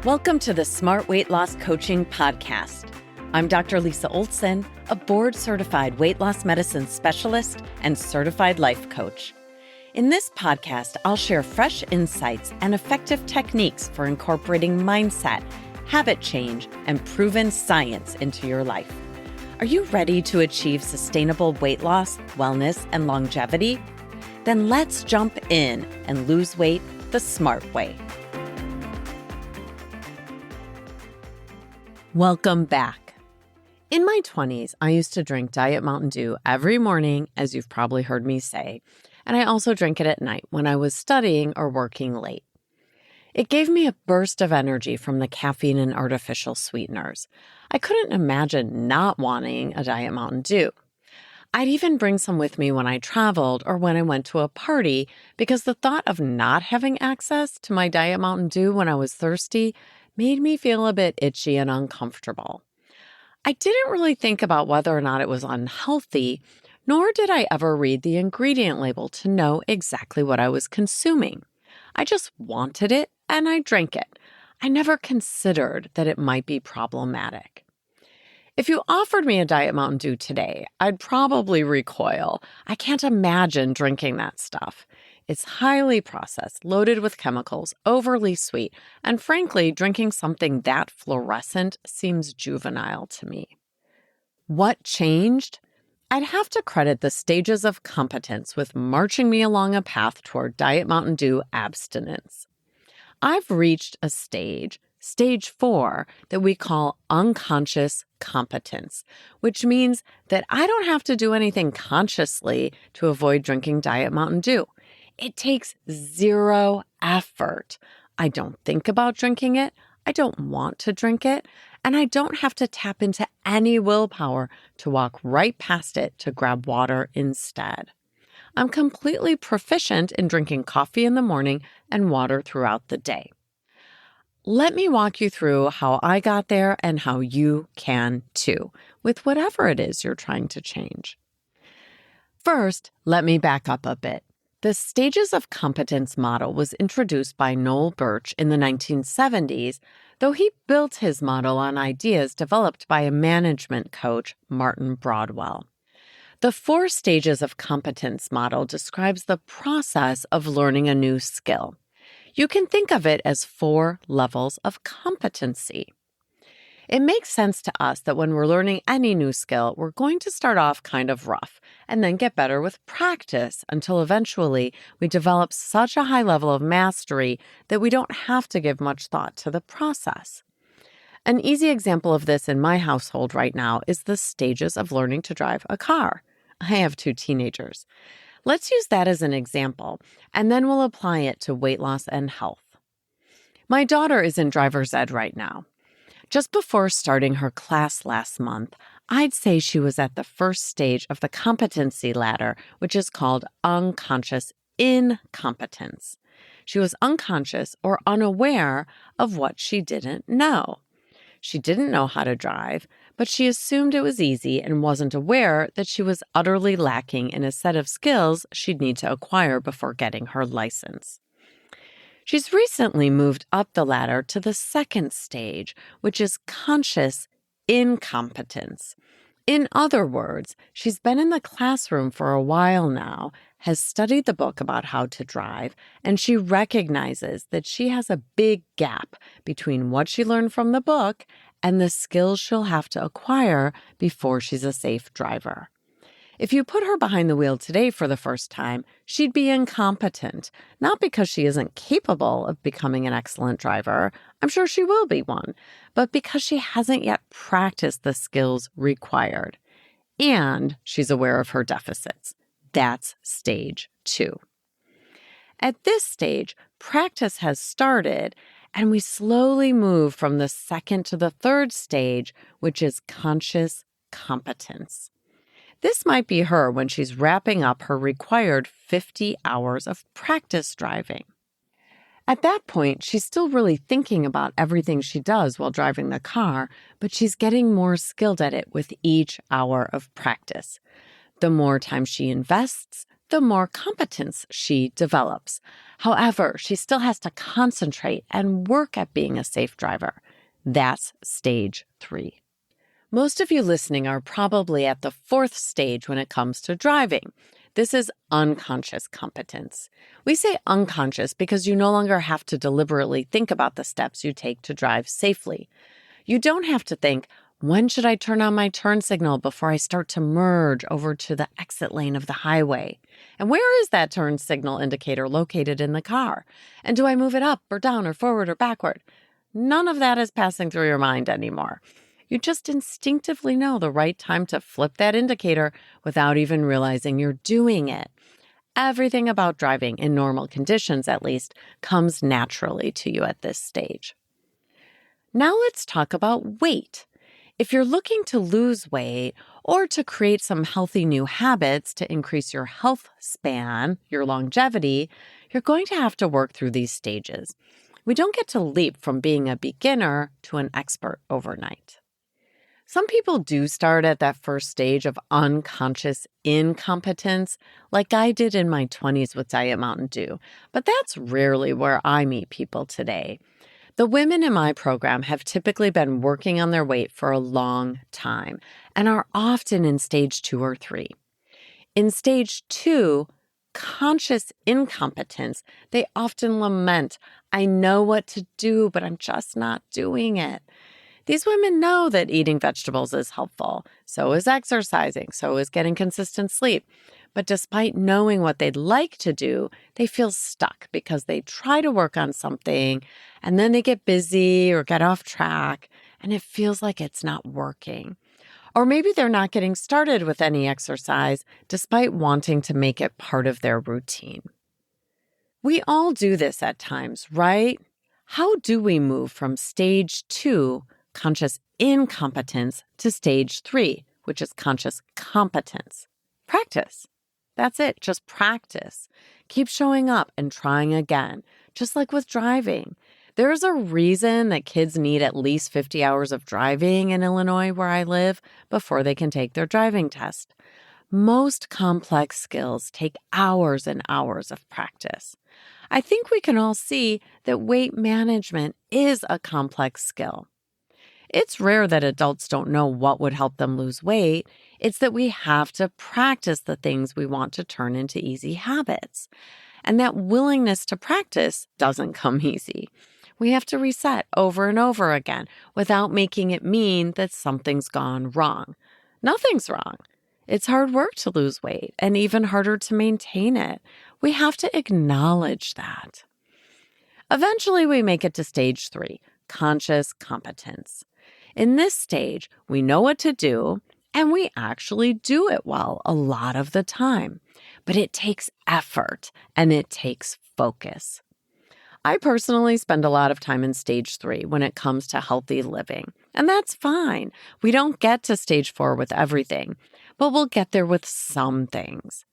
Welcome to the Smart Weight Loss Coaching Podcast. I'm Dr. Lisa Olson, a board-certified weight loss medicine specialist and certified life coach. In this podcast, I'll share fresh insights and effective techniques for incorporating mindset, habit change, and proven science into your life. Are you ready to achieve sustainable weight loss, wellness, and longevity? Then let's jump in and lose weight the smart way. Welcome back. In my 20s, I used to drink Diet Mountain Dew every morning, as you've probably heard me say, and I also drank it at night when I was studying or working late. It gave me a burst of energy from the caffeine and artificial sweeteners. I couldn't imagine not wanting a Diet Mountain Dew. I'd even bring some with me when I traveled or when I went to a party because the thought of not having access to my Diet Mountain Dew when I was thirsty made me feel a bit itchy and uncomfortable. I didn't really think about whether or not it was unhealthy, nor did I ever read the ingredient label to know exactly what I was consuming. I just wanted it and I drank it. I never considered that it might be problematic. If you offered me a Diet Mountain Dew today, I'd probably recoil. I can't imagine drinking that stuff. It's highly processed, loaded with chemicals, overly sweet, and frankly, drinking something that fluorescent seems juvenile to me. What changed? I'd have to credit the Stages of Competence with marching me along a path toward Diet Mountain Dew abstinence. I've reached a stage 4, that we call unconscious competence, which means that I don't have to do anything consciously to avoid drinking Diet Mountain Dew. It takes zero effort. I don't think about drinking it. I don't want to drink it. And I don't have to tap into any willpower to walk right past it to grab water instead. I'm completely proficient in drinking coffee in the morning and water throughout the day. Let me walk you through how I got there and how you can too, with whatever it is you're trying to change. First, let me back up a bit. The Stages of Competence model was introduced by Noel Birch in the 1970s, though he built his model on ideas developed by a management coach, Martin Broadwell. The 4 Stages of Competence model describes the process of learning a new skill. You can think of it as 4 levels of competency. It makes sense to us that when we're learning any new skill, we're going to start off kind of rough and then get better with practice until eventually we develop such a high level of mastery that we don't have to give much thought to the process. An easy example of this in my household right now is the stages of learning to drive a car. I have 2 teenagers. Let's use that as an example, and then we'll apply it to weight loss and health. My daughter is in driver's ed right now. Just before starting her class last month, I'd say she was at the first stage of the competency ladder, which is called unconscious incompetence. She was unconscious or unaware of what she didn't know. She didn't know how to drive, but she assumed it was easy and wasn't aware that she was utterly lacking in a set of skills she'd need to acquire before getting her license. She's recently moved up the ladder to the second stage, which is conscious incompetence. In other words, she's been in the classroom for a while now, has studied the book about how to drive, and she recognizes that she has a big gap between what she learned from the book and the skills she'll have to acquire before she's a safe driver. If you put her behind the wheel today for the first time, she'd be incompetent, not because she isn't capable of becoming an excellent driver. I'm sure she will be one, but because she hasn't yet practiced the skills required. And she's aware of her deficits. That's stage 2. At this stage, practice has started, and we slowly move from the second to the third stage, which is conscious competence. This might be her when she's wrapping up her required 50 hours of practice driving. At that point, she's still really thinking about everything she does while driving the car, but she's getting more skilled at it with each hour of practice. The more time she invests, the more competence she develops. However, she still has to concentrate and work at being a safe driver. That's stage 3. Most of you listening are probably at the 4th stage when it comes to driving. This is unconscious competence. We say unconscious because you no longer have to deliberately think about the steps you take to drive safely. You don't have to think, when should I turn on my turn signal before I start to merge over to the exit lane of the highway? And where is that turn signal indicator located in the car? And do I move it up or down or forward or backward? None of that is passing through your mind anymore. You just instinctively know the right time to flip that indicator without even realizing you're doing it. Everything about driving, in normal conditions at least, comes naturally to you at this stage. Now let's talk about weight. If you're looking to lose weight or to create some healthy new habits to increase your health span, your longevity, you're going to have to work through these stages. We don't get to leap from being a beginner to an expert overnight. Some people do start at that first stage of unconscious incompetence, like I did in my 20s with Diet Mountain Dew, but that's rarely where I meet people today. The women in my program have typically been working on their weight for a long time and are often in stage 2 or 3. In stage 2, conscious incompetence, they often lament, I know what to do, but I'm just not doing it. These women know that eating vegetables is helpful. So is exercising. So is getting consistent sleep. But despite knowing what they'd like to do, they feel stuck because they try to work on something and then they get busy or get off track and it feels like it's not working. Or maybe they're not getting started with any exercise despite wanting to make it part of their routine. We all do this at times, right? How do we move from stage 2, conscious incompetence, to stage 3, which is conscious competence? Practice. That's it. Just practice. Keep showing up and trying again, just like with driving. There's a reason that kids need at least 50 hours of driving in Illinois, where I live, before they can take their driving test. Most complex skills take hours and hours of practice. I think we can all see that weight management is a complex skill. It's rare that adults don't know what would help them lose weight. It's that we have to practice the things we want to turn into easy habits. And that willingness to practice doesn't come easy. We have to reset over and over again without making it mean that something's gone wrong. Nothing's wrong. It's hard work to lose weight and even harder to maintain it. We have to acknowledge that. Eventually, we make it to stage 3, conscious competence. In this stage, we know what to do, and we actually do it well a lot of the time. But it takes effort, and it takes focus. I personally spend a lot of time in stage 3 when it comes to healthy living, and that's fine. We don't get to stage 4 with everything, but we'll get there with some things.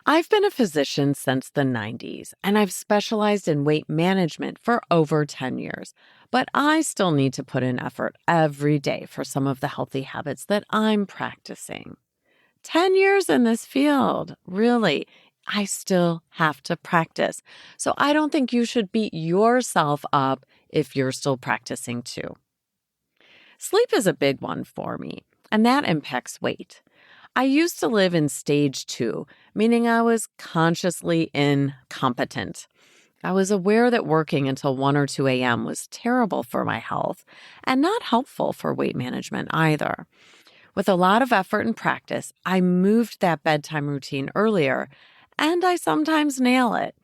I've been a physician since the 90s, and I've specialized in weight management for over 10 years. But I still need to put in effort every day for some of the healthy habits that I'm practicing. 10 years in this field, really, I still have to practice. So I don't think you should beat yourself up if you're still practicing too. Sleep is a big one for me, and that impacts weight. I used to live in stage 2, meaning I was consciously incompetent. I was aware that working until 1 or 2 a.m. was terrible for my health and not helpful for weight management either. With a lot of effort and practice, I moved that bedtime routine earlier, and I sometimes nail it.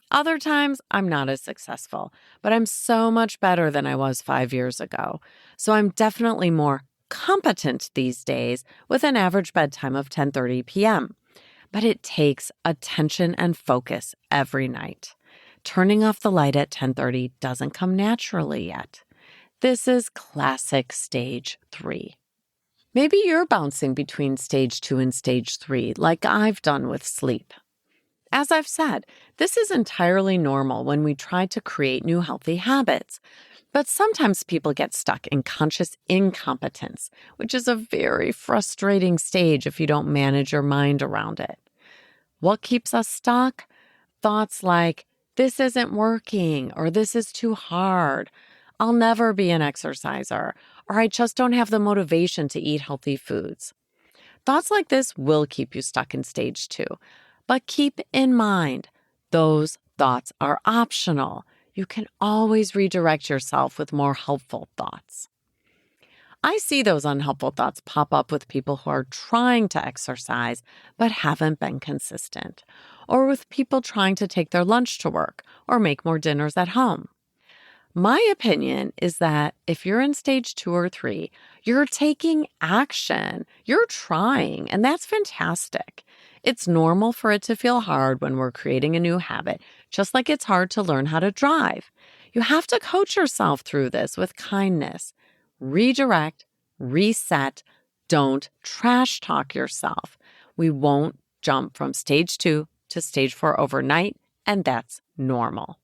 Other times, I'm not as successful, but I'm so much better than I was 5 years ago. So I'm definitely more competent these days with an average bedtime of 10:30 p.m. But it takes attention and focus every night. Turning off the light at 10:30 doesn't come naturally yet. This is classic stage 3. Maybe you're bouncing between stage 2 and stage 3 like I've done with sleep. As I've said, this is entirely normal when we try to create new healthy habits. But sometimes people get stuck in conscious incompetence, which is a very frustrating stage if you don't manage your mind around it. What keeps us stuck? Thoughts like, this isn't working, or this is too hard. I'll never be an exerciser, or I just don't have the motivation to eat healthy foods. Thoughts like this will keep you stuck in stage 2. But keep in mind, those thoughts are optional. You can always redirect yourself with more helpful thoughts. I see those unhelpful thoughts pop up with people who are trying to exercise but haven't been consistent, or with people trying to take their lunch to work or make more dinners at home. My opinion is that if you're in stage 2 or 3, you're taking action, you're trying, and that's fantastic. It's normal for it to feel hard when we're creating a new habit, just like it's hard to learn how to drive. You have to coach yourself through this with kindness. Redirect, reset, don't trash talk yourself. We won't jump from stage 2 to stage 4 overnight, and that's normal.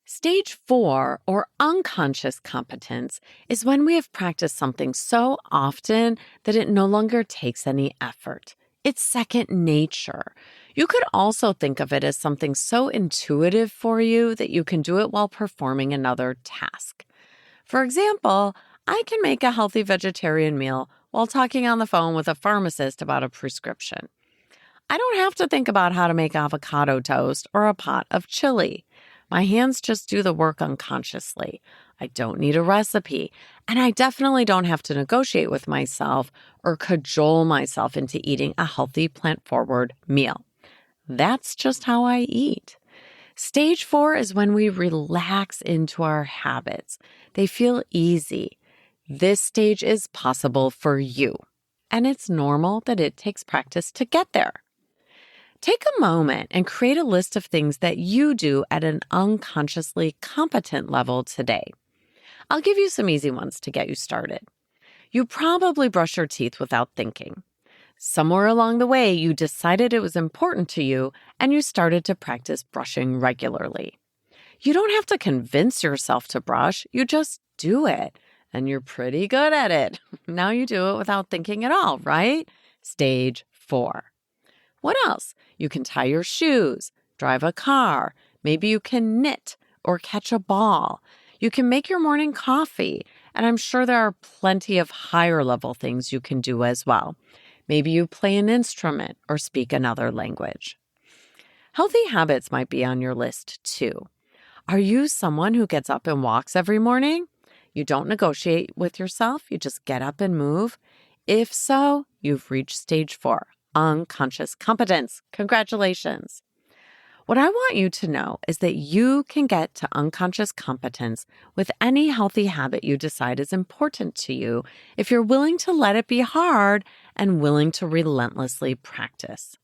Stage 4, or unconscious competence, is when we have practiced something so often that it no longer takes any effort. It's second nature. You could also think of it as something so intuitive for you that you can do it while performing another task. For example, I can make a healthy vegetarian meal while talking on the phone with a pharmacist about a prescription. I don't have to think about how to make avocado toast or a pot of chili. My hands just do the work unconsciously. I don't need a recipe, and I definitely don't have to negotiate with myself or cajole myself into eating a healthy, plant-forward meal. That's just how I eat. Stage 4 is when we relax into our habits. They feel easy. This stage is possible for you, and it's normal that it takes practice to get there. Take a moment and create a list of things that you do at an unconsciously competent level today. I'll give you some easy ones to get you started. You probably brush your teeth without thinking. Somewhere along the way, you decided it was important to you and you started to practice brushing regularly. You don't have to convince yourself to brush, you just do it. And you're pretty good at it. Now you do it without thinking at all, right? Stage 4. What else? You can tie your shoes, drive a car, maybe you can knit or catch a ball. You can make your morning coffee, and I'm sure there are plenty of higher level things you can do as well. Maybe you play an instrument or speak another language. Healthy habits might be on your list too. Are you someone who gets up and walks every morning? You don't negotiate with yourself, you just get up and move. If so, you've reached stage 4. Unconscious competence. Congratulations. What I want you to know is that you can get to unconscious competence with any healthy habit you decide is important to you if you're willing to let it be hard and willing to relentlessly practice.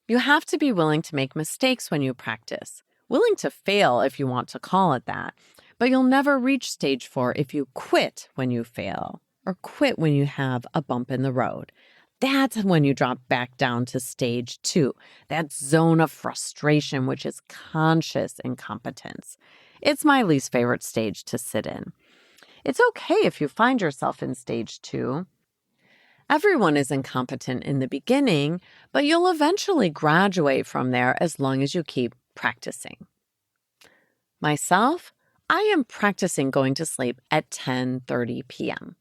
You have to be willing to make mistakes when you practice, willing to fail if you want to call it that, but you'll never reach stage 4 if you quit when you fail or quit when you have a bump in the road. That's when you drop back down to stage 2, that zone of frustration, which is conscious incompetence. It's my least favorite stage to sit in. It's okay if you find yourself in stage 2. Everyone is incompetent in the beginning, but you'll eventually graduate from there as long as you keep practicing. Myself, I am practicing going to sleep at 10:30 p.m.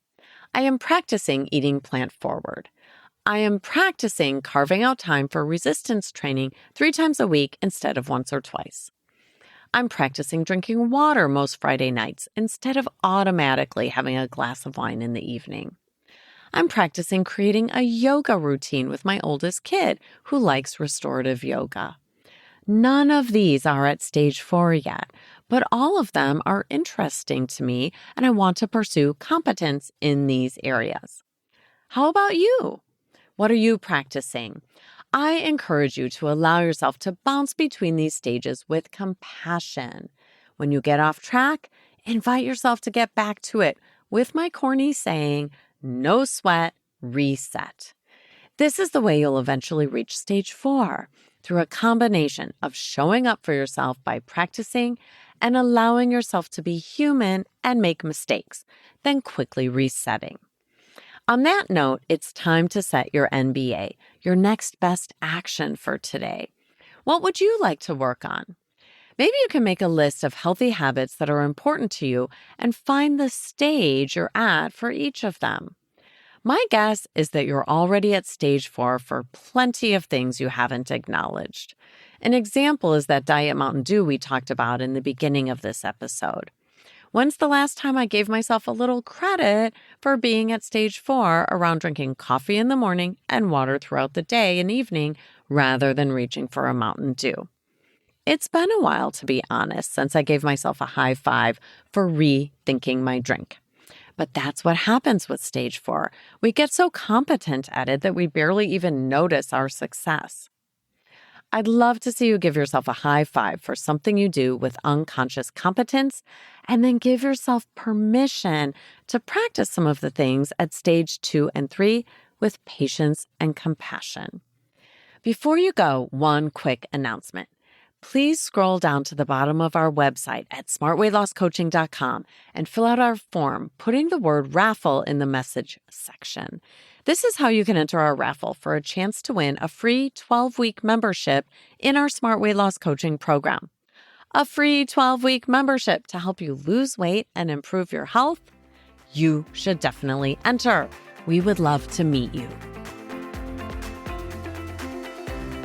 I am practicing eating plant-forward. I am practicing carving out time for resistance training 3 times a week instead of once or twice. I'm practicing drinking water most Friday nights instead of automatically having a glass of wine in the evening. I'm practicing creating a yoga routine with my oldest kid who likes restorative yoga. None of these are at stage 4 yet, but all of them are interesting to me and I want to pursue competence in these areas. How about you? What are you practicing? I encourage you to allow yourself to bounce between these stages with compassion. When you get off track, invite yourself to get back to it with my corny saying, no sweat, reset. This is the way you'll eventually reach stage 4, through a combination of showing up for yourself by practicing and allowing yourself to be human and make mistakes, then quickly resetting. On that note, it's time to set your NBA, your next best action for today. What would you like to work on? Maybe you can make a list of healthy habits that are important to you and find the stage you're at for each of them. My guess is that you're already at stage 4 for plenty of things you haven't acknowledged. An example is that Diet Mountain Dew we talked about in the beginning of this episode. When's the last time I gave myself a little credit for being at stage 4 around drinking coffee in the morning and water throughout the day and evening rather than reaching for a Mountain Dew? It's been a while, to be honest, since I gave myself a high five for rethinking my drink. But that's what happens with stage 4. We get so competent at it that we barely even notice our success. I'd love to see you give yourself a high five for something you do with unconscious competence, and then give yourself permission to practice some of the things at stage 2 and 3 with patience and compassion. Before you go, one quick announcement. Please scroll down to the bottom of our website at smartweightlosscoaching.com and fill out our form, putting the word raffle in the message section. This is how you can enter our raffle for a chance to win a free 12-week membership in our Smart Weight Loss Coaching program. A free 12-week membership to help you lose weight and improve your health? You should definitely enter. We would love to meet you.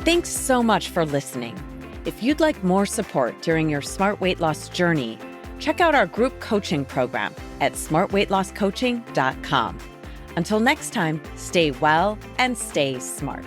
Thanks so much for listening. If you'd like more support during your smart weight loss journey, check out our group coaching program at smartweightlosscoaching.com. Until next time, stay well and stay smart.